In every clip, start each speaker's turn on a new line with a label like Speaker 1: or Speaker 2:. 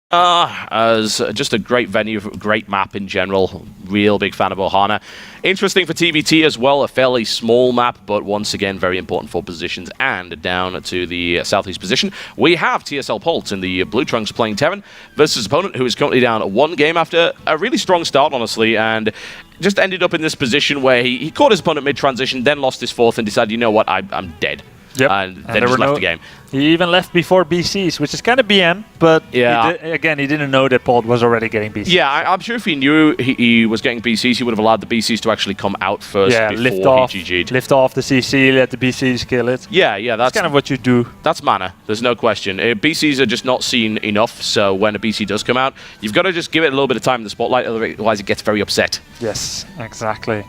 Speaker 1: As just a great venue, great map in general. Real big fan of Ohana. Interesting for TvT as well, a fairly small map, but once again, very important for positions. And down to the southeast position, we have TSL Polt in the Blue Trunks playing Terran versus his opponent, who is currently down one game after a really strong start, honestly, and just ended up in this position where he caught his opponent mid-transition, then lost his fourth and decided, you know what, I'm dead.
Speaker 2: Yep.
Speaker 1: And then just left the game.
Speaker 2: He even left before BCs, which is kind of BM, but
Speaker 1: yeah.
Speaker 2: he didn't know that Polt was already getting BCs.
Speaker 1: Yeah, I'm sure if he knew he was getting BCs, he would have allowed the BCs to actually come out first before he GG'd.
Speaker 2: Lift off the CC, let the BCs kill it.
Speaker 1: Yeah, that's
Speaker 2: kind of what you do.
Speaker 1: That's mana, there's no question. BCs are just not seen enough, so when a BC does come out, you've got to just give it a little bit of time in the spotlight, otherwise it gets very upset.
Speaker 2: Yes, exactly.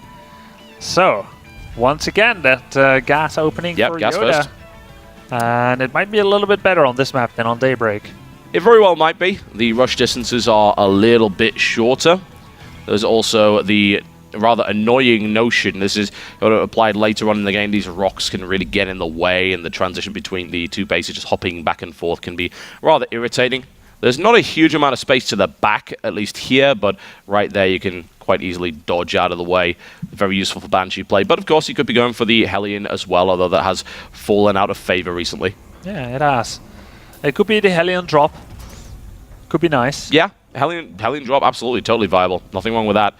Speaker 2: So, once again, that gas opening for
Speaker 1: gas
Speaker 2: YoDa.
Speaker 1: first.
Speaker 2: And it might be a little bit better on this map than on Daybreak.
Speaker 1: It very well might be. The rush distances are a little bit shorter. There's also the rather annoying notion, this is applied later on in the game, these rocks can really get in the way, and the transition between the two bases just hopping back and forth can be rather irritating. There's not a huge amount of space to the back, at least here, but right there you can quite easily dodge out of the way. Very useful for Banshee play. But of course you could be going for the Hellion as well, although that has fallen out of favor recently.
Speaker 2: Yeah, it has. It could be the Hellion drop. Could be nice.
Speaker 1: Yeah, Hellion drop, absolutely, totally viable. Nothing wrong with that.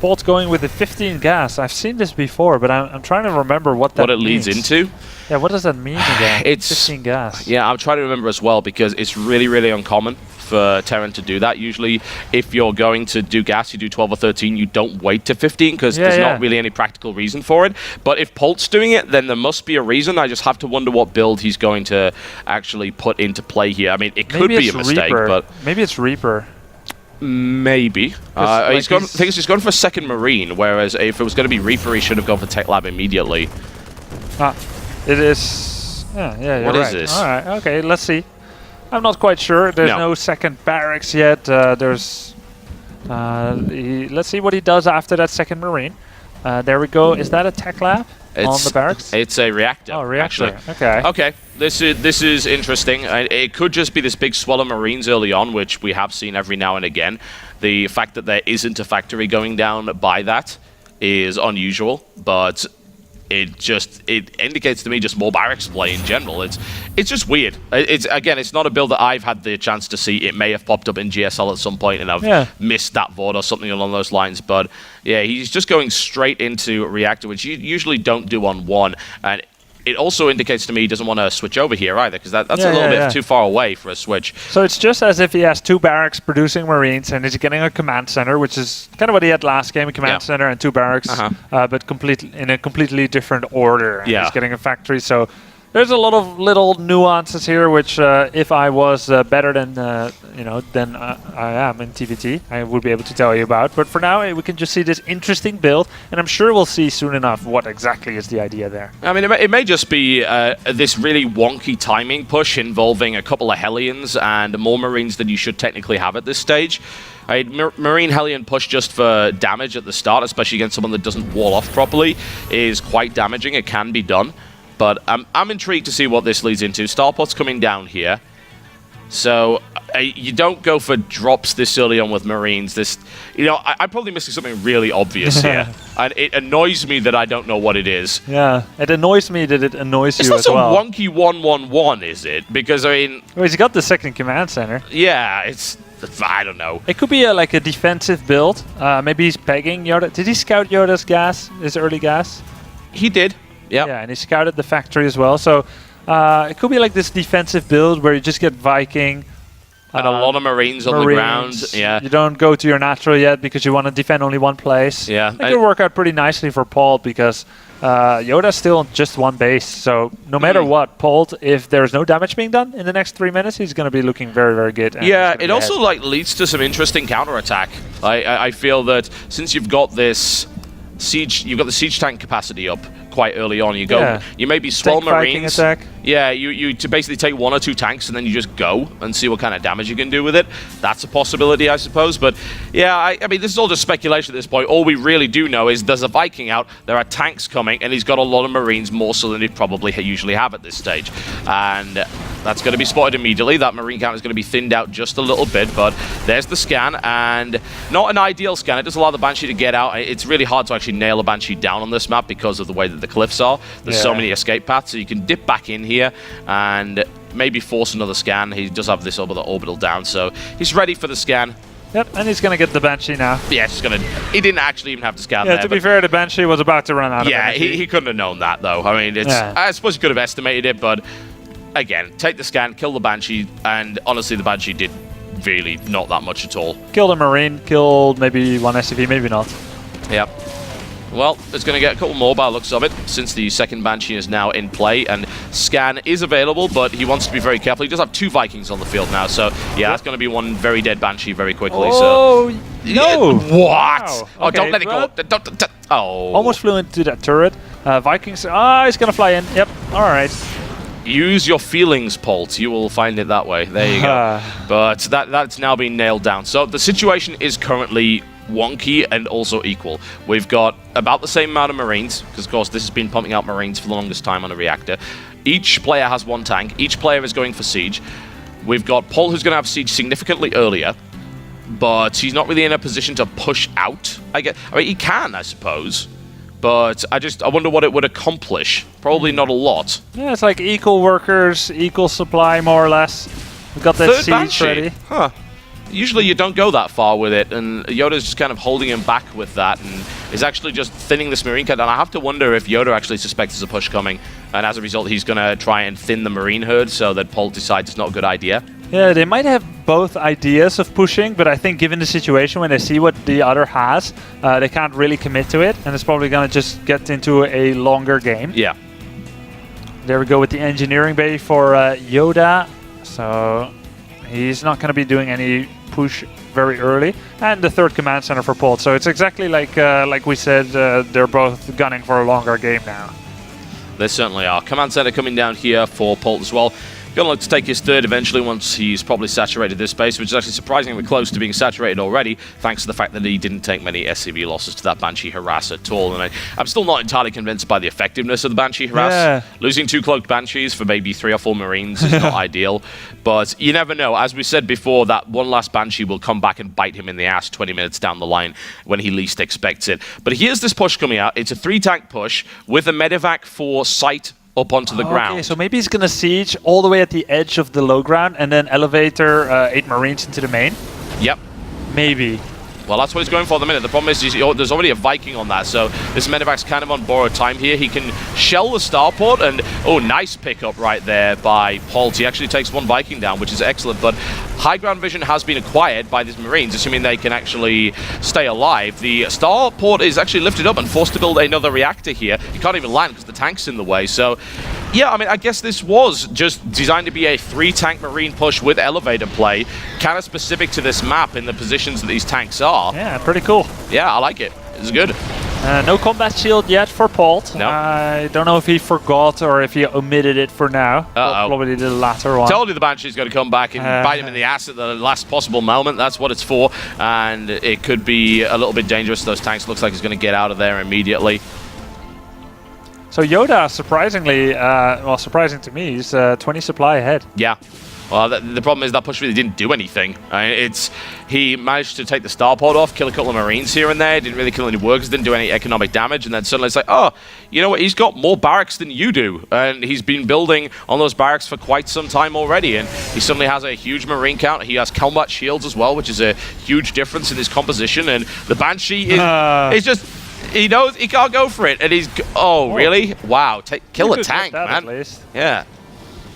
Speaker 2: Bolt's going with the 15 gas. I've seen this before, but I'm trying to remember what that
Speaker 1: leads into.
Speaker 2: Yeah, what does that mean again?
Speaker 1: It's
Speaker 2: 15 gas.
Speaker 1: Yeah, I'm trying to remember as well, because it's really, really uncommon for Terran to do that. Usually, if you're going to do gas, you do 12 or 13, you don't wait to 15, because there's not really any practical reason for it. But if Polt's doing it, then there must be a reason. I just have to wonder what build he's going to actually put into play here. I mean, it could be a mistake, but...
Speaker 2: Maybe it's Reaper.
Speaker 1: Maybe. I think he's gone for a second Marine, whereas if it was going to be Reaper, he should have gone for Tech Lab immediately.
Speaker 2: It is... Yeah,
Speaker 1: What is this?
Speaker 2: Alright, okay, let's see. I'm not quite sure. There's no second barracks yet. Let's see what he does after that second Marine. There we go. Is that a Tech Lab on the barracks?
Speaker 1: It's a reactor.
Speaker 2: Oh, reactor.
Speaker 1: Actually.
Speaker 2: Okay.
Speaker 1: Okay. This is interesting. It could just be this big swell of Marines early on, which we have seen every now and again. The fact that there isn't a factory going down by that is unusual, but it indicates to me just more barracks play in general. It's just weird. It's not a build that I've had the chance to see. It may have popped up in GSL at some point and I've missed that VOD or something along those lines. But yeah, he's just going straight into reactor, which you usually don't do on one. And it also indicates to me he doesn't want to switch over here either, because that's a little bit too far away for a switch.
Speaker 2: So it's just as if he has two barracks producing Marines and he's getting a command center, which is kind of what he had last game, a command center and two barracks, but in a completely different order. And he's getting a factory, so there's a lot of little nuances here, which if I was better than than I am in TvT, I would be able to tell you about. But for now, we can just see this interesting build, and I'm sure we'll see soon enough what exactly is the idea there.
Speaker 1: I mean, it may just be this really wonky timing push involving a couple of Hellions and more Marines than you should technically have at this stage. Marine Hellion push just for damage at the start, especially against someone that doesn't wall off properly, is quite damaging. It can be done. But I'm intrigued to see what this leads into. Starpot's coming down here. So you don't go for drops this early on with Marines. I'm probably missing something really obvious here. And it annoys me that I don't know what it is.
Speaker 2: Yeah, it annoys me that it annoys you as well.
Speaker 1: It's not some wonky 1-1-1, is it? Because, I mean...
Speaker 2: Well, he's got the second command center.
Speaker 1: Yeah, I don't know.
Speaker 2: It could be like a defensive build. Maybe he's pegging YoDa. Did he scout YoDa's gas, his early gas?
Speaker 1: He did. Yep.
Speaker 2: Yeah, and he scouted the factory as well. So it could be like this defensive build where you just get Viking.
Speaker 1: And a lot of Marines on the ground. Yeah.
Speaker 2: You don't go to your natural yet because you want to defend only one place.
Speaker 1: Yeah.
Speaker 2: It could work out pretty nicely for Polt because YoDa's still just one base. So no matter what, Polt, if there's no damage being done in the next 3 minutes, he's going to be looking very, very good.
Speaker 1: Yeah, it also leads to some interesting counterattack. I feel that since you've got this siege, you've got the siege tank capacity up quite early on. You maybe swell Marines.
Speaker 2: Attack.
Speaker 1: Yeah, you to basically take 1 or 2 tanks and then you just go and see what kind of damage you can do with it. That's a possibility, I suppose. But yeah, I mean, this is all just speculation at this point. All we really do know is there's a Viking out, there are tanks coming, and he's got a lot of Marines, more so than he'd probably usually have at this stage. And That's going to be spotted immediately. That Marine count is going to be thinned out just a little bit, but there's the scan, and not an ideal scan. It does allow the Banshee to get out. It's really hard to actually nail a Banshee down on this map because of the way that the cliffs are. There's so many escape paths, so you can dip back in here and maybe force another scan. He does have this orbital down, so he's ready for the scan.
Speaker 2: Yep, and he's going to get the Banshee now.
Speaker 1: Yeah, he didn't actually even have to scan there.
Speaker 2: Yeah, to be fair, the Banshee was about to run out of energy.
Speaker 1: Yeah, he couldn't have known that, though. I mean, I suppose he could have estimated it, but again, take the scan, kill the Banshee, and honestly, the Banshee did really not that much at all.
Speaker 2: Killed a Marine, killed maybe one SCV, maybe not.
Speaker 1: Yep. Well, it's going to get a couple more by the looks of it, since the second Banshee is now in play, and scan is available, but he wants to be very careful. He does have 2 Vikings on the field now, so yeah, that's going to be one very dead Banshee very quickly.
Speaker 2: Oh,
Speaker 1: so.
Speaker 2: No!
Speaker 1: What?
Speaker 2: Wow.
Speaker 1: Oh,
Speaker 2: Okay,
Speaker 1: don't let it go. Oh.
Speaker 2: Almost flew into that turret. Vikings, he's going to fly in. Yep, all right.
Speaker 1: Use your feelings, Polt. You will find it that way. There you go. But that's now been nailed down. So the situation is currently wonky and also equal. We've got about the same amount of Marines, because of course this has been pumping out Marines for the longest time on a reactor. Each player has 1 tank. Each player is going for siege. We've got Polt, who's going to have siege significantly earlier, but he's not really in a position to push out. I mean, he can, I suppose, but I wonder what it would accomplish. Probably not a lot.
Speaker 2: Yeah, it's like equal workers, equal supply, more or less. We've got that siege ready.
Speaker 1: Huh. Usually you don't go that far with it, and YoDa's just kind of holding him back with that, and is actually just thinning this Marine count. And I have to wonder if YoDa actually suspects there's a push coming, and as a result he's going to try and thin the Marine herd so that Polt decides it's not a good idea.
Speaker 2: Yeah, they might have both ideas of pushing, but I think given the situation, when they see what the other has, they can't really commit to it, and it's probably going to just get into a longer game.
Speaker 1: Yeah.
Speaker 2: There we go with the engineering bay for YoDa. So he's not going to be doing any push very early, and the 3rd command center for Polt. So it's exactly like we said, they're both gunning for a longer game now.
Speaker 1: They certainly are. Command center coming down here for Polt as well. Going to look to take his 3rd eventually once he's probably saturated this space, which is actually surprisingly close to being saturated already, thanks to the fact that he didn't take many SCV losses to that Banshee harass at all. And I'm still not entirely convinced by the effectiveness of the Banshee harass. Yeah. Losing 2 cloaked Banshees for maybe 3 or 4 Marines is not ideal, but you never know. As we said before, that one last Banshee will come back and bite him in the ass 20 minutes down the line when he least expects it. But here's this push coming out. It's a 3-tank push with a medevac for sight up onto the ground.
Speaker 2: Okay, so maybe he's going to siege all the way at the edge of the low ground and then elevator 8 Marines into the main?
Speaker 1: Yep.
Speaker 2: Maybe.
Speaker 1: Well, that's what he's going for at the minute. The problem is there's already a Viking on that, so this medevac's kind of on borrowed time here. He can shell the starport, and oh, nice pickup right there by Polt. He actually takes 1 Viking down, which is excellent, but high ground vision has been acquired by these Marines, assuming they can actually stay alive. The starport is actually lifted up and forced to build another reactor here. You can't even land because the tank's in the way, so yeah, I mean, I guess this was just designed to be a 3-tank Marine push with elevator play, kind of specific to this map in the positions that these tanks are.
Speaker 2: Yeah, pretty cool.
Speaker 1: Yeah, I like it. It's good.
Speaker 2: No combat shield yet for Polt.
Speaker 1: No.
Speaker 2: I don't know if he forgot or if he omitted it for now. Probably the latter one.
Speaker 1: Told you the Banshee's going to come back and bite him in the ass at the last possible moment. That's what it's for. And it could be a little bit dangerous. Those tanks looks like he's going to get out of there immediately.
Speaker 2: So YoDa, surprisingly, well, surprising to me, is 20 supply ahead.
Speaker 1: Yeah. Well, the problem is that push really didn't do anything. I mean, he managed to take the starport off, kill a couple of Marines here and there, didn't really kill any workers, didn't do any economic damage, and then suddenly it's like, oh, you know what, he's got more barracks than you do, and he's been building on those barracks for quite some time already, and he suddenly has a huge Marine count. He has combat shields as well, which is a huge difference in his composition, and the Banshee is just... He knows he can't go for it, and he's... Oh, really? Wow. Kill a tank, man.
Speaker 2: At least.
Speaker 1: Yeah.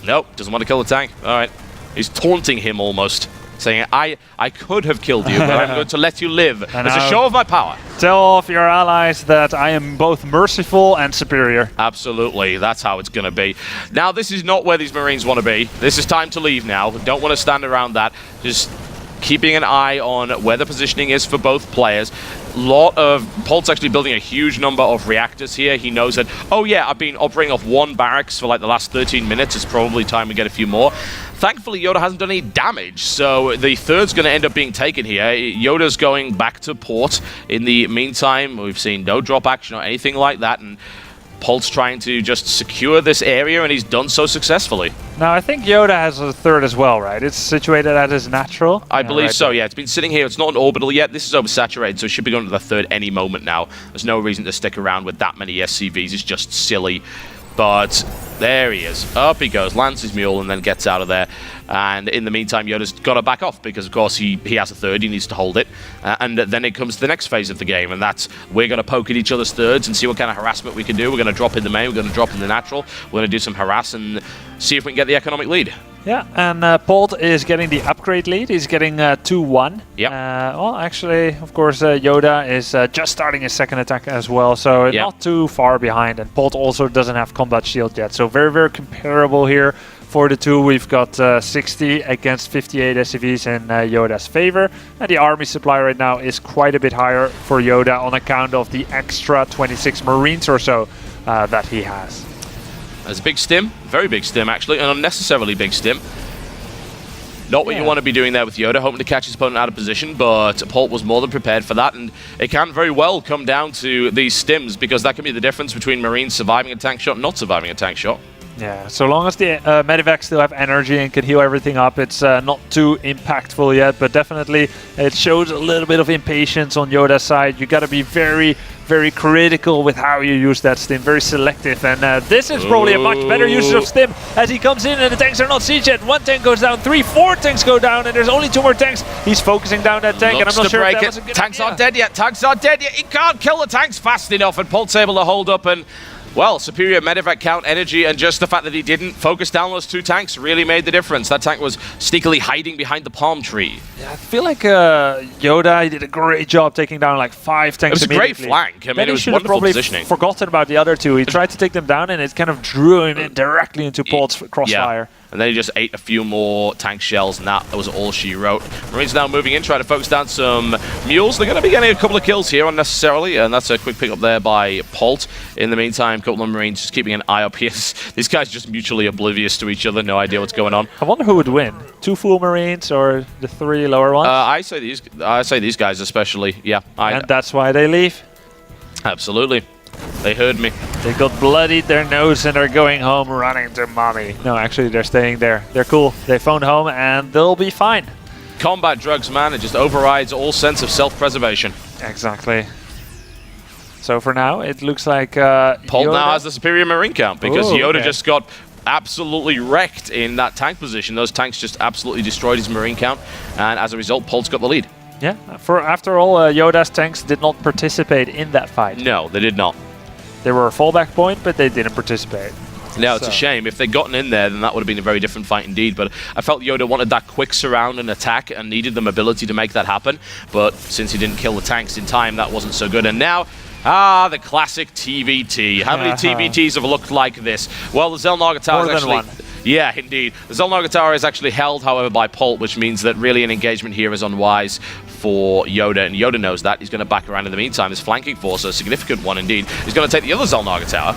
Speaker 1: Nope, doesn't want to kill the tank. All right. He's taunting him almost, saying, I could have killed you, but I'm going to let you live. It's a show of my power.
Speaker 2: Tell off your allies that I am both merciful and superior.
Speaker 1: Absolutely. That's how it's going to be. Now, this is not where these Marines want to be. This is time to leave now. Don't want to stand around that. Just keeping an eye on where the positioning is for both players. Polt's actually building a huge number of reactors here. He knows that, oh yeah, I've been operating off 1 barracks for like the last 13 minutes. It's probably time we get a few more. Thankfully, YoDa hasn't done any damage, so the 3rd's going to end up being taken here. YoDa's going back to port. In the meantime, we've seen no drop action or anything like that, and Polt's trying to just secure this area, and he's done so successfully.
Speaker 2: Now, I think YoDa has a third as well, right? It's situated at his natural?
Speaker 1: I believe
Speaker 2: right
Speaker 1: so,
Speaker 2: there.
Speaker 1: yeah. It's been sitting here. It's not an orbital yet. This is oversaturated, so it should be going to the third any moment now. There's no reason to stick around with that many SCVs. It's just silly. But there he is. Up he goes, lands his mule, and then gets out of there. And in the meantime, YoDa's got to back off because, of course, he has a third. He needs to hold it. And then it comes to the next phase of the game, and that's we're going to poke at each other's thirds and see what kind of harassment we can do. We're going to drop in the main. We're going to drop in the natural. We're going to do some harass and see if we can get the economic lead.
Speaker 2: Yeah, and Polt is getting the upgrade lead. He's getting 2-1.
Speaker 1: Yep.
Speaker 2: Well, actually, of course, YoDa is just starting his second attack as well, so not too far behind. And Polt also doesn't have combat shield yet, so very, very comparable here for the two. We've got 60 against 58 SCVs in YoDa's favor. And the army supply right now is quite a bit higher for YoDa on account of the extra 26 Marines or so that he has.
Speaker 1: There's a big stim, very big stim actually, an unnecessarily big stim. Not what you want to be doing there with YoDa, hoping to catch his opponent out of position, but Polt was more than prepared for that, and it can very well come down to these stims, because that can be the difference between Marines surviving a tank shot and not surviving a tank shot.
Speaker 2: Yeah, so long as the medevacs still have energy and can heal everything up, it's not too impactful yet, but definitely it shows a little bit of impatience on YoDa's side. You got to be very, very critical with how you use that stim, very selective, and this is probably a much better use of stim as he comes in and the tanks are not sieged yet. One tank goes down, 4 tanks go down, and there's only 2 more tanks. He's focusing down that tank, and I'm not sure if that was a good
Speaker 1: Tanks
Speaker 2: idea.
Speaker 1: aren't dead yet, tanks aren't dead yet. He can't kill the tanks fast enough, and Polt's able to hold up, and well, superior medevac count, energy, and just the fact that he didn't focus down those 2 tanks really made the difference. That tank was sneakily hiding behind the palm tree.
Speaker 2: Yeah, I feel like YoDa did a great job taking down like 5 tanks
Speaker 1: immediately. It was a great flank. I mean, it was wonderful positioning.
Speaker 2: Forgotten about the other 2. He tried to take them down, and it kind of drew him in directly into Polt's crossfire.
Speaker 1: Yeah. And then he just ate a few more tank shells, and that was all she wrote. Marines now moving in, trying to focus down some mules. They're going to be getting a couple of kills here unnecessarily, and that's a quick pick up there by Polt. In the meantime, a couple of Marines just keeping an eye up here. These guys just mutually oblivious to each other, no idea what's going on.
Speaker 2: I wonder who would win, 2 full Marines or the 3 lower ones?
Speaker 1: I say these guys especially, yeah.
Speaker 2: And that's why they leave?
Speaker 1: Absolutely. They heard me.
Speaker 2: They got bloodied their nose and they're going home running to mommy. No, actually, they're staying there. They're cool. They phoned home and they'll be fine.
Speaker 1: Combat drugs, man. It just overrides all sense of self-preservation.
Speaker 2: Exactly. So for now, it looks like
Speaker 1: Polt now has the superior Marine count because YoDa just got absolutely wrecked in that tank position. Those tanks just absolutely destroyed his Marine count, and as a result, Polt's got the lead.
Speaker 2: Yeah, after all, YoDa's tanks did not participate in that fight.
Speaker 1: No, they did not.
Speaker 2: They were a fallback point, but they didn't participate.
Speaker 1: No, it's a shame. If they'd gotten in there, then that would have been a very different fight indeed. But I felt YoDa wanted that quick surround and attack and needed the mobility to make that happen. But since he didn't kill the tanks in time, that wasn't so good. And now, the classic TvT. How many TvTs have looked like this? Well, the Zelnaga Tower is actually...
Speaker 2: one.
Speaker 1: Yeah, indeed. The Zelnaga Tower is actually held, however, by Polt, which means that really an engagement here is unwise for YoDa, and YoDa knows that. He's going to back around in the meantime. His flanking force, a significant one indeed. He's going to take the other Zelnaga Tower.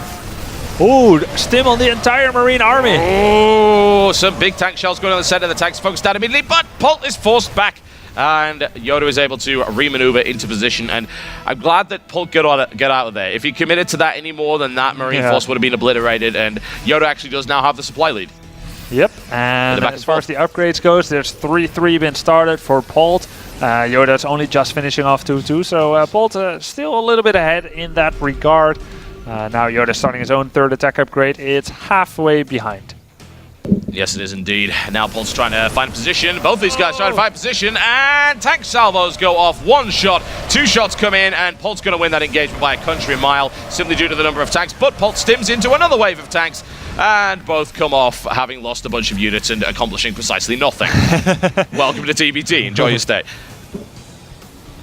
Speaker 2: Ooh, stim on the entire Marine army.
Speaker 1: Oh, some big tank shells going on the center. The tanks focused down immediately, but Polt is forced back. And YoDa is able to remaneuver into position, and I'm glad that Polt get out of there. If he committed to that any more, then that Marine force would have been obliterated, and YoDa actually does now have the supply lead.
Speaker 2: Yep, and as far as the upgrades goes, there's 3-3 been started for Polt. YoDa's only just finishing off 2-2, so Polt still a little bit ahead in that regard. Now YoDa's starting his own 3rd attack upgrade. It's halfway behind.
Speaker 1: Yes, it is indeed. Now Polt's trying to find position. Both these guys trying to find position, and tank salvos go off. 1 shot, 2 shots come in, and Polt's going to win that engagement by a country mile, simply due to the number of tanks. But Polt stims into another wave of tanks, and both come off having lost a bunch of units and accomplishing precisely nothing. Welcome to TvT. Enjoy your stay.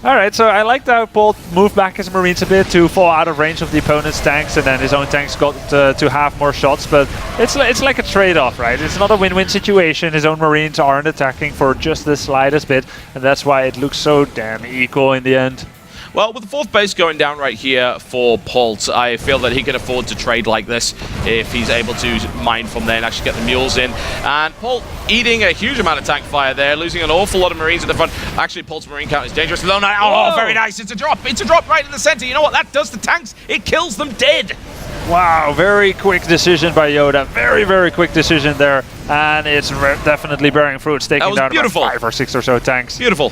Speaker 2: Alright, so I liked how Polt moved back his Marines a bit to fall out of range of the opponent's tanks, and then his own tanks got to have more shots, but it's like a trade-off, right? It's not a win-win situation. His own Marines aren't attacking for just the slightest bit, and that's why it looks so damn equal in the end.
Speaker 1: Well, with the 4th base going down right here for Polt, I feel that he can afford to trade like this if he's able to mine from there and actually get the mules in. And Polt eating a huge amount of tank fire there, losing an awful lot of Marines at the front. Actually, Polt's Marine count is dangerous. Oh, very nice. It's a drop. It's a drop right in the center. You know what that does to tanks? It kills them dead.
Speaker 2: Wow, very quick decision by YoDa. Very, very quick decision there. And it's definitely bearing fruits, taking down about 5 or 6 or so tanks.
Speaker 1: Beautiful.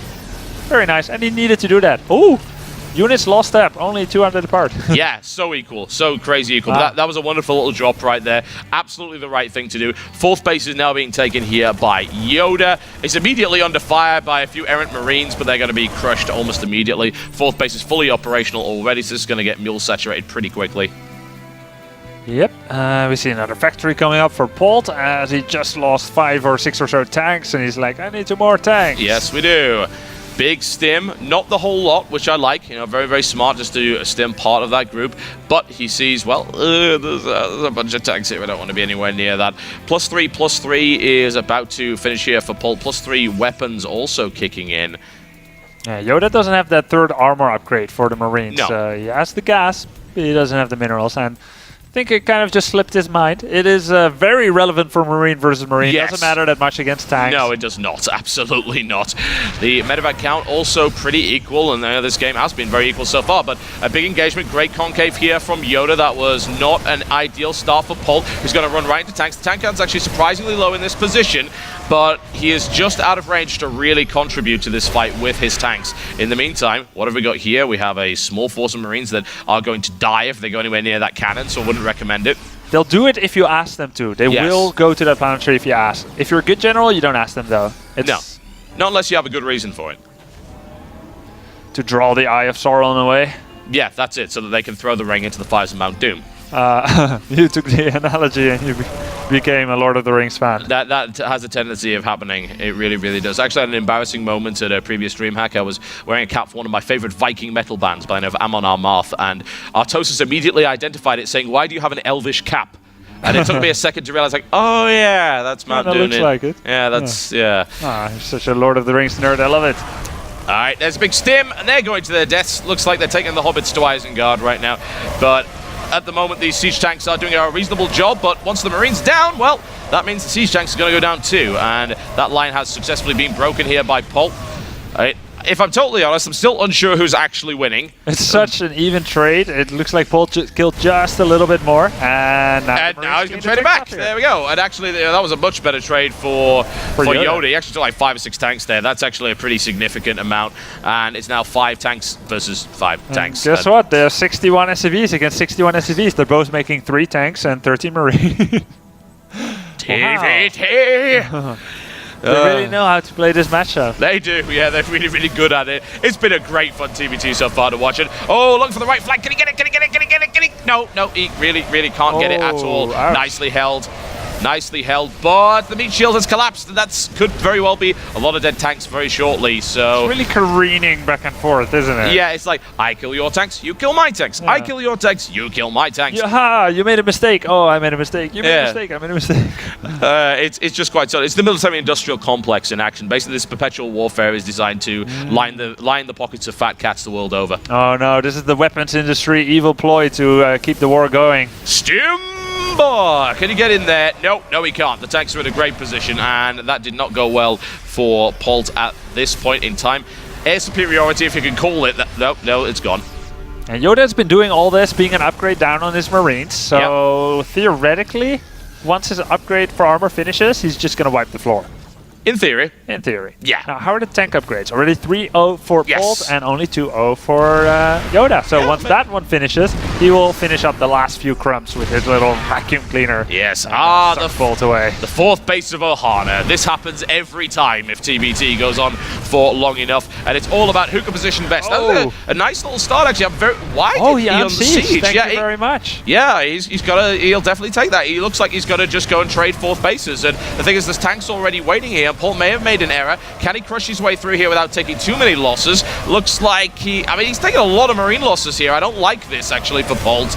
Speaker 2: Very nice, and he needed to do that. Oh, units lost step, only 200 apart.
Speaker 1: Yeah, so equal, so crazy equal. That was a wonderful little drop right there. Absolutely the right thing to do. 4th base is now being taken here by YoDa. It's immediately under fire by a few errant marines, but they're going to be crushed almost immediately. 4th base is fully operational already, so this is going to get mule saturated pretty quickly.
Speaker 2: Yep, we see another factory coming up for Polt as he just lost 5 or 6 or so tanks, and he's like, I need 2 more tanks.
Speaker 1: Yes, we do. Big stim, not the whole lot, which I like. You know, very, very smart just to stim part of that group. But he sees, well, there's a bunch of tanks here. I don't want to be anywhere near that. +3/+3 is about to finish here for Polt. +3 weapons also kicking in.
Speaker 2: Yeah, YoDa doesn't have that 3rd armor upgrade for the Marines.
Speaker 1: No.
Speaker 2: He has the gas, but he doesn't have the minerals. And I think it kind of just slipped his mind. It is very relevant for Marine versus Marine.
Speaker 1: Yes.
Speaker 2: Doesn't matter that much against tanks.
Speaker 1: No, it does not. Absolutely not. The medevac count also pretty equal, and this game has been very equal so far, but a big engagement. Great concave here from YoDa. That was not an ideal start for Polt, who's going to run right into tanks. The tank count's actually surprisingly low in this position, but he is just out of range to really contribute to this fight with his tanks. In the meantime, what have we got here? We have a small force of Marines that are going to die if they go anywhere near that cannon, so I wouldn't recommend it.
Speaker 2: They'll do it if you ask them to. They will go to that planetary if you ask. If you're a good general, you don't ask them, though.
Speaker 1: No. Not unless you have a good reason for it.
Speaker 2: To draw the Eye of Sauron away?
Speaker 1: Yeah, that's it, so that they can throw the ring into the fires of Mount Doom.
Speaker 2: You took the analogy and you became a Lord of the Rings fan.
Speaker 1: That has a tendency of happening. It really, really does. Actually, I had an embarrassing moment at a previous DreamHack. I was wearing a cap for one of my favorite Viking metal bands by the name of Amon Amarth, and Artosis immediately identified it, saying, "Why do you have an elvish cap?" And it took me a second to realize, like, oh yeah, that's Mount Doom.
Speaker 2: Looks like it.
Speaker 1: Yeah, that's, yeah.
Speaker 2: Ah, you're such a Lord of the Rings nerd. I love it.
Speaker 1: All right, there's a big stim, and they're going to their deaths. Looks like they're taking the hobbits to Isengard right now. But at the moment, these siege tanks are doing a reasonable job, but once the Marines down, well, that means the siege tanks are going to go down too, and that line has successfully been broken here by Polt. If I'm totally honest, I'm still unsure who's actually winning.
Speaker 2: It's such an even trade. It looks like Polt killed just a little bit more, and
Speaker 1: now he's going to trade it back. There we go. And actually, that was a much better trade for YoDa. He actually took like 5 or 6 tanks there. That's actually a pretty significant amount, and it's now 5 tanks versus 5 tanks.
Speaker 2: Guess what? There's 61 SCVs against 61 SCVs. They're both making 3 tanks and 13 Marines.
Speaker 1: TvT!
Speaker 2: They really know how to play this matchup.
Speaker 1: They do, yeah, they're really, really good at it. It's been a great fun TvT so far to watch it. Oh, look for the right flank. Can he get it? Can he get it? Can he get it? Can he? No, he really, really can't get it at all.
Speaker 2: Ouch.
Speaker 1: Nicely held. Nicely held, but the meat shield has collapsed, and that could very well be a lot of dead tanks very shortly, so...
Speaker 2: It's really careening back and forth, isn't it?
Speaker 1: Yeah, it's like, I kill your tanks, you kill my tanks. Yeah. I kill your tanks, you kill my tanks.
Speaker 2: You made a mistake. Oh, I made a mistake. You made a mistake. I made a mistake.
Speaker 1: It's just quite solid. It's the military-industrial complex in action. Basically, this perpetual warfare is designed to line the pockets of fat cats the world over.
Speaker 2: Oh no, this is the weapons industry evil ploy to keep the war going.
Speaker 1: Stimba! Can you get in there? No, he can't. The tanks are in a great position, and that did not go well for Polt at this point in time. Air superiority, if you can call it. No, it's gone.
Speaker 2: And YoDa's been doing all this, being an upgrade down on his Marines, so theoretically, once his upgrade for armor finishes, he's just going to wipe the floor.
Speaker 1: In theory.
Speaker 2: In theory.
Speaker 1: Yeah.
Speaker 2: Now, how are the tank upgrades? Already 3-0 for Polt and only 2-0 for YoDa. So once that one finishes, he will finish up the last few crumbs with his little vacuum cleaner.
Speaker 1: Yes.
Speaker 2: The Polt away.
Speaker 1: The 4th base of Ohana. This happens every time if TvT goes on for long enough, and it's all about who can position best.
Speaker 2: Oh.
Speaker 1: A nice little start, actually. I'm very... Why did he
Speaker 2: on
Speaker 1: on siege?
Speaker 2: Thank you very much.
Speaker 1: Yeah, he'll definitely take that. He looks like he's got to just go and trade 4th bases, and the thing is, this tank's already waiting here. Polt may have made an error. Can he crush his way through here without taking too many losses? Looks like he's taking a lot of Marine losses here. I don't like this, actually, for Polt.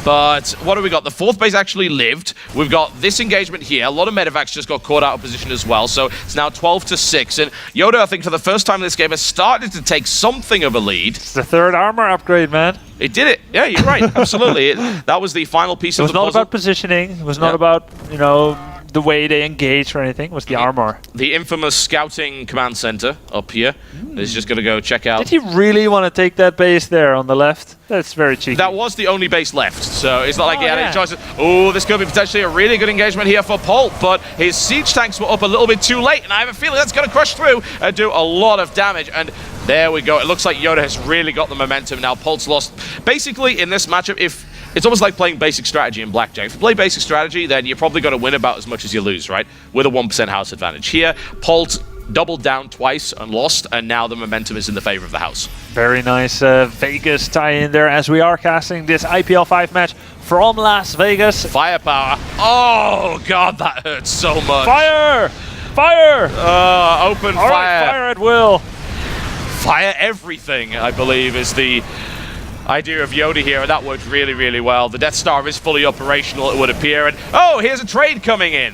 Speaker 1: But what do we got? The 4th base actually lived. We've got this engagement here. A lot of medevacs just got caught out of position as well. So it's now 12-6. And YoDa, I think, for the first time in this game, has started to take something of a lead.
Speaker 2: It's the 3rd armor upgrade, man.
Speaker 1: It did it. Yeah, you're right. Absolutely. That was the final piece of the puzzle.
Speaker 2: It was not about positioning. It was not about, the way they engage or anything. Was the armor.
Speaker 1: The infamous scouting command center up here is just going to go check out.
Speaker 2: Did he really want to take that base there on the left? That's very cheeky.
Speaker 1: That was the only base left, so it's not like he had any choices. Oh, this could be potentially a really good engagement here for Polt, but his siege tanks were up a little bit too late, and I have a feeling that's going to crush through and do a lot of damage. And there we go. It looks like YoDa has really got the momentum now. Polt's lost. Basically, in this matchup, it's almost like playing basic strategy in blackjack. If you play basic strategy, then you're probably going to win about as much as you lose, right? With a 1% house advantage. Here, Polt doubled down twice and lost, and now the momentum is in the favor of the house.
Speaker 2: Very nice Vegas tie-in there as we are casting this IPL 5 match from Las Vegas.
Speaker 1: Firepower. Oh, God, that hurts so much.
Speaker 2: Fire! Fire!
Speaker 1: Open
Speaker 2: All
Speaker 1: fire.
Speaker 2: Right, fire at will.
Speaker 1: Fire everything, I believe, is the idea of YoDa here, and that worked really, really well. The Death Star is fully operational, it would appear, and oh, here's a trade coming in.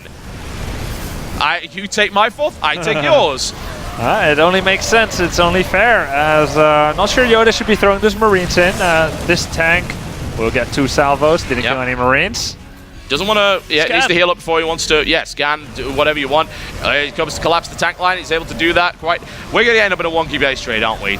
Speaker 1: You take my fourth, I take yours.
Speaker 2: It only makes sense, it's only fair, as not sure YoDa should be throwing those Marines in. This tank will get 2 salvos, didn't kill any Marines.
Speaker 1: Doesn't want to, needs to heal up before he wants to, scan, do whatever you want. He comes to collapse the tank line, he's able to do that quite. We're going to end up in a wonky base trade, aren't we?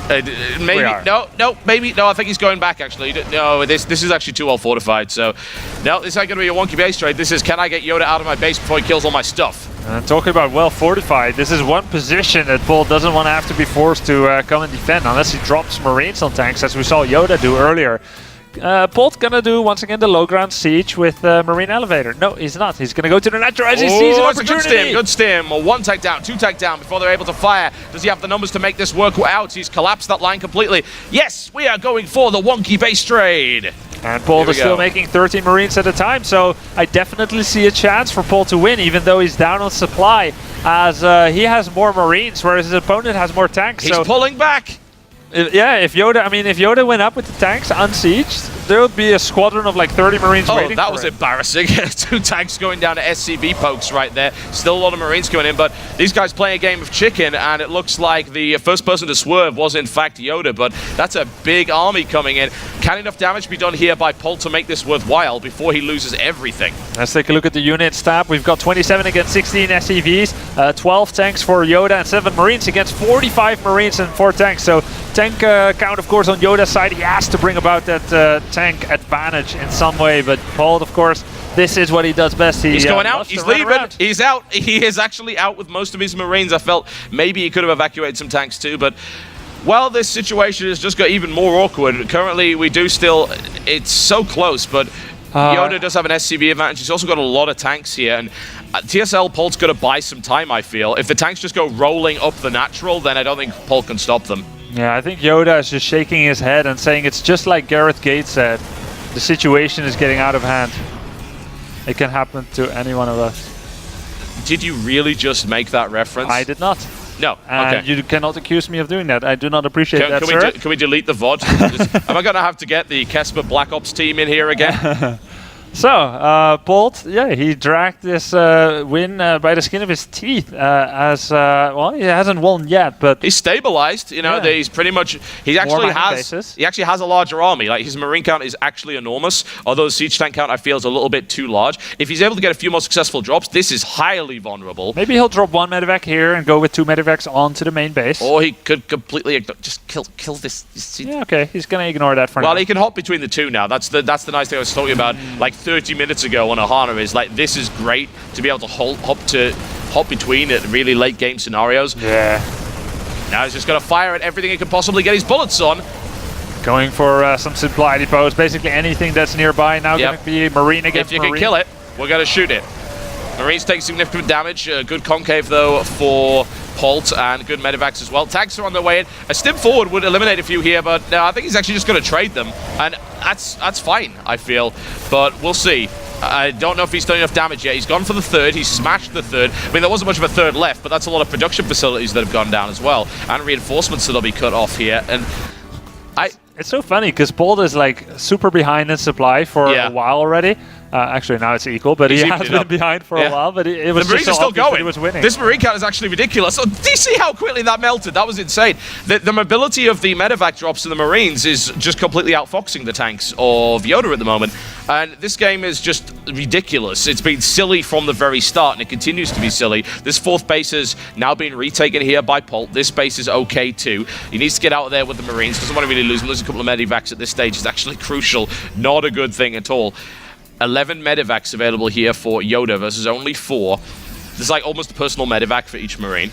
Speaker 1: Maybe, no, I think he's going back actually. No, this is actually too well fortified, so no, this ain't going to be a wonky base trade. This is, can I get YoDa out of my base before he kills all my stuff?
Speaker 2: And talking about well fortified, this is one position that Polt doesn't want to have to be forced to come and defend unless he drops Marines on tanks, as we saw YoDa do earlier. Polt gonna do once again the low ground siege with Marine Elevator. No, he's not. He's gonna go to the Nitro as he sees an opportunity.
Speaker 1: Good stim. 1 tank down, 2 tank down before they're able to fire. Does he have the numbers to make this work out? He's collapsed that line completely. Yes, we are going for the wonky base trade.
Speaker 2: And Polt is still making 13 Marines at a time, so I definitely see a chance for Polt to win, even though he's down on supply, as he has more Marines, whereas his opponent has more tanks.
Speaker 1: He's pulling back.
Speaker 2: If YoDa went up with the tanks unsieged, there would be a squadron of like 30 Marines waiting.
Speaker 1: Oh, that was embarrassing. 2 tanks going down to SCV pokes right there. Still a lot of Marines going in, but these guys playing a game of chicken, and it looks like the first person to swerve was in fact YoDa, but that's a big army coming in. Can enough damage be done here by Polt to make this worthwhile before he loses everything?
Speaker 2: Let's take a look at the unit stat. We've got 27 against 16 SCVs, 12 tanks for YoDa, and 7 Marines against 45 Marines and 4 tanks. So tank count, of course, on YoDa's side. He has to bring about that tank advantage in some way, but Polt, of course, this is what he does best. He's
Speaker 1: going out, he's leaving, he's out. He is actually out with most of his Marines. I felt maybe he could have evacuated some tanks too, but well, this situation has just got even more awkward. Currently, we do still, it's so close, but YoDa does have an SCV advantage. He's also got a lot of tanks here, and TSL Polt's got to buy some time, I feel. If the tanks just go rolling up the natural, then I don't think Polt can stop them.
Speaker 2: Yeah, I think YoDa is just shaking his head and saying it's just like Gareth Gates said. The situation is getting out of hand. It can happen to any one of us.
Speaker 1: Did you really just make that reference?
Speaker 2: I did not.
Speaker 1: No,
Speaker 2: and you cannot accuse me of doing that. I do not appreciate that, sir.
Speaker 1: Can we delete the VOD? Am I going to have to get the Kesper Black Ops team in here again?
Speaker 2: So, Polt, he dragged this win by the skin of his teeth. Well, he hasn't won yet, but
Speaker 1: he's stabilized. You know, he's pretty much. He actually has a larger army. Like, his Marine count is actually enormous. Although his siege tank count, I feel, is a little bit too large. If he's able to get a few more successful drops, this is highly vulnerable.
Speaker 2: Maybe he'll drop 1 medevac here and go with 2 medevacs onto the main base.
Speaker 1: Or he could completely just kill this.
Speaker 2: Yeah, okay. He's gonna ignore that for now.
Speaker 1: Well, he can hop between the 2 now. That's the nice thing I was talking about. Like 30 minutes ago on Ohana is like, this is great to be able to hop between at really late game scenarios.
Speaker 2: Yeah.
Speaker 1: Now he's just got to fire at everything he can possibly get his bullets on.
Speaker 2: Going for some supply depots, basically anything that's nearby. Now going to be Marine against Marine.
Speaker 1: If you can kill it, we're going to shoot it. Marines take significant damage. Good concave though for Polt, and good medevacs as well. Tanks are on their way in. A stim forward would eliminate a few here, but no, I think he's actually just going to trade them, and that's fine, I feel. But we'll see. I don't know if he's done enough damage yet. He's gone for the 3rd. He's smashed the 3rd. I mean, there wasn't much of a 3rd left, but that's a lot of production facilities that have gone down as well, and reinforcements that'll be cut off here. And
Speaker 2: it's so funny because Polt is like super behind in supply for a while already. Actually, now it's equal, but he has been behind for a while. But it was just so
Speaker 1: still going.
Speaker 2: He was winning.
Speaker 1: This Marine count is actually ridiculous. So, do you see how quickly that melted? That was insane. The mobility of the medevac drops in the Marines is just completely outfoxing the tanks of YoDa at the moment. And this game is just ridiculous. It's been silly from the very start, and it continues to be silly. This 4th base has now been retaken here by Polt. This base is okay too. He needs to get out of there with the Marines. Doesn't want to really lose him. Losing a couple of medevacs at this stage is actually crucial. Not a good thing at all. 11 medevacs available here for YoDa versus only 4. There's like almost a personal medevac for each Marine.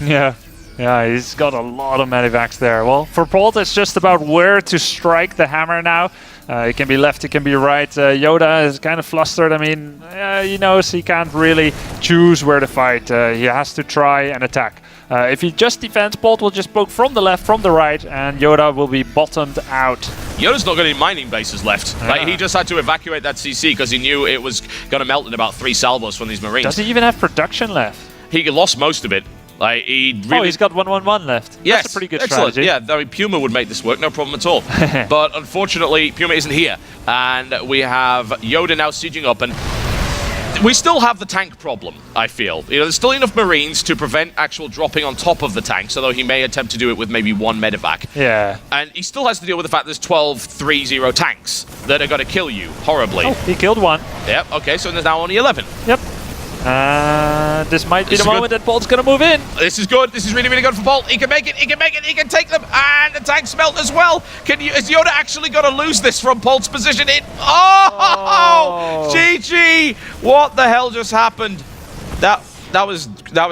Speaker 2: Yeah, he's got a lot of medevacs there. Well, for Polt, it's just about where to strike the hammer now. It can be left, it can be right. YoDa is kind of flustered. I mean, he knows he can't really choose where to fight. He has to try and attack. If he just defends, Polt will just poke from the left, from the right, and YoDa will be bottomed out.
Speaker 1: YoDa's not got any mining bases left. Like, he just had to evacuate that CC because he knew it was going to melt in about 3 salvos from these Marines.
Speaker 2: Does he even have production left?
Speaker 1: He lost most of it. Like, he's
Speaker 2: got 111 left.
Speaker 1: Yes,
Speaker 2: that's a pretty good
Speaker 1: excellent
Speaker 2: strategy.
Speaker 1: Yeah, I mean, Puma would make this work, no problem at all. But unfortunately, Puma isn't here. And we have YoDa now sieging up, and we still have the tank problem, I feel. You know, there's still enough Marines to prevent actual dropping on top of the tanks, although he may attempt to do it with maybe 1 medevac.
Speaker 2: Yeah.
Speaker 1: And he still has to deal with the fact there's 12-3-0 tanks that are going to kill you horribly.
Speaker 2: Oh, he killed 1.
Speaker 1: Yep, okay, so there's now only 11.
Speaker 2: Yep. This might be the moment that Polt's going to move in.
Speaker 1: This is good. This is really, really good for Polt. He can make it. He can make it. He can take them. And the tanks melt as well. Is YoDa actually going to lose this from Polt's position in? Oh! GG! What the hell just happened? That was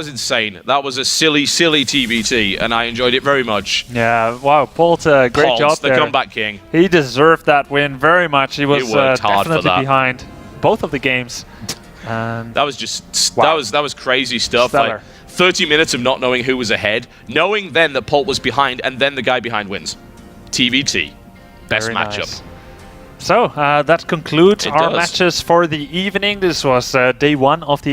Speaker 1: insane. That was a silly TvT, and I enjoyed it very much.
Speaker 2: Yeah, wow, Polt, great job there.
Speaker 1: The comeback king.
Speaker 2: He deserved that win very much. He was definitely behind both of the games.
Speaker 1: That was just that was crazy stuff.
Speaker 2: Stellar.
Speaker 1: Like 30 minutes of not knowing who was ahead, knowing then that Polt was behind, and then the guy behind wins. TvT, best matchup.
Speaker 2: Nice. So that concludes our matches for the evening. This was day 1 of the